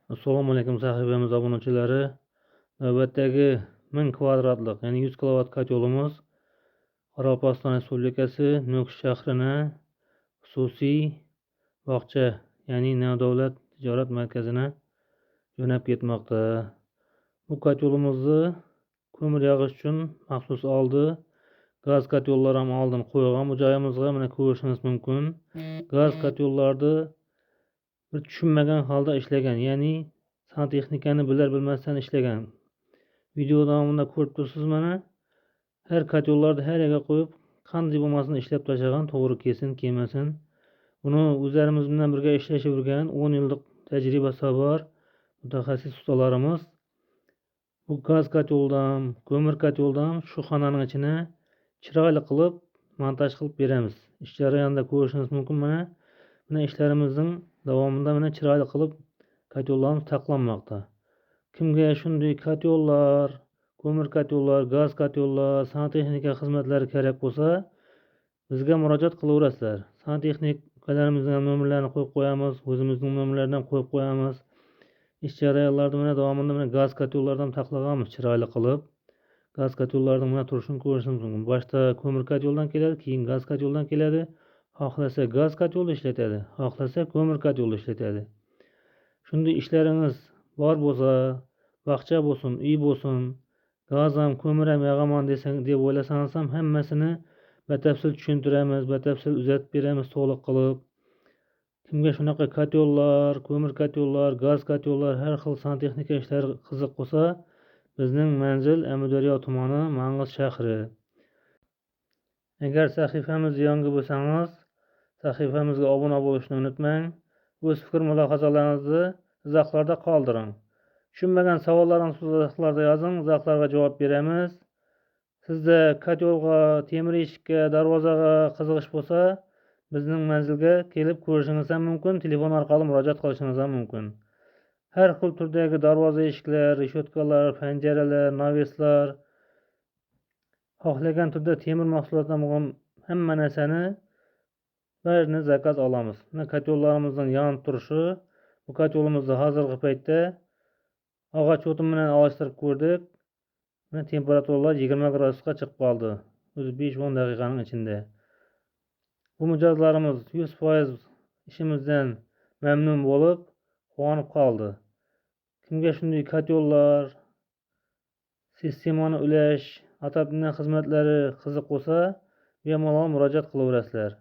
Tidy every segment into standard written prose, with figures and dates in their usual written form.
Assalomu alaykum sahifamiz obunachilari. Navbatdagi 1000 kvadratlik, ya'ni 100 kilovat kotyolimiz Qoraqalpog'iston Respublikasi Nukus shahrining xususiy bog'cha, ya'ni nodavlat tijorat markazina jo'nab ketmoqda. Bu kotyolimizni ko'mir yog'ish uchun maxsus oldi. Gaz kotyollar ham oldin qo'ygan. Bu joyimizga mana ko'rishingiz mumkin. Gaz kotyollarda bir tushunmagan holda ishlagan, ya'ni santexnikani bilar bilmasdan ishlagan. Video davomida ko'rib tursiz, mana har kotyollarni har yerga qo'yib qanday bo'lmasin ishlab tashlagan, to'g'ri kelsin kelmasin. Buni o'zlarimiz bilan birga ishlashib yurgan 10 yillik tajribasi bor mutaxassis ustalarimiz bu gaz kotyoldan, ko'mir kotyoldan shu xonaning ichini chiroyli qilib montaj qilib beramiz. Ish jarayonida ko'rishingiz mumkin. Mana ishlarimizning davomida mana chiroyli qilib kotyollarimiz taqlanmoqda. Kimga shunday kotyollar, ko'mir kotyollar, gaz kotyollar, santexnika xizmatlari kerak bo'lsa, bizga murojaat qilaverasizlar. Santexnik ukalarimizning nomerlarini qo'yib qo'yamiz, o'zimizning nomerlardan qo'yib qo'yamiz. Ish jarayonlarida mana davomida mana gaz kotyollardan taqlaganmiz chiroyli qilib. Gaz kotyollarning mana turishini ko'rishingiz mumkin. Boshda ko'mir kotyoldan keladi, keyin gaz kotyoldan keladi. Xohlasa gaz kotyolni ishlatadi, xohlasa ko'mir kotyolni ishlatadi. Shunday ishlaringiz bor bo'lsa, bog'cha bo'lsin, uy bo'lsin, gaz ham, ko'mir ham yog'aman deb o'ylasangiz ham hammasini batafsil tushuntiramiz, batafsil uzatib beramiz to'liq qilib. Kimga shunaqa kotyollar, ko'mir kotyollar, gaz kotyollar, har xil santexnika ishlari qiziq bo'lsa, bizning manzil Amudaryo tumani, Mang'is shahri. Agar sahifamizga yangi bo'lsangiz, sahifamizga obuna bo'lishni unutmang. O'z fikr mulohazalaringizni izohlarda qoldiring. Tushunmagan savollaringizni izohlarda yozing, izohlarga javob beramiz. Sizda kotyolga, temir eshikka, darvozaga qiziqish bo'lsa, bizning manzilga kelib ko'rishingiz ham mumkin, telefon orqali murojaat qilishingiz ham mumkin. Har xil turdagi darvoza eshiklar, reshotkalar, panjaralar, naveslar, xohlagan turda temir mahsulotdan bo'lgan hamma narsani barini zakaz olamiz. Mana kotyollarimizni yonib turishi, bu kotyolimizni hozirgi paytda og'och o'tin bilan alishtirib ko'rdik. Mana temperaturalar 20 gradusga chiqib qoldi. O'zi 5-10 daqiqaning ichida. Bu mijozlarimiz 100% ishimizdan mamnun bo'lib, quvonib qoldi. Kimga shunday kotyollar, sistemani ulash, atab-dinam xizmatlari qiziq bo'lsa, bemalol murojaat qilaverasizlar.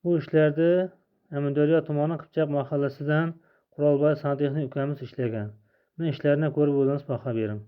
Bu ishlarda Amudaryo tumani Qipchoq mahallasidan Qurolboy santexnik ukamiz ishlagan. Men ishlarini ko'rib o'zingiz baho bering.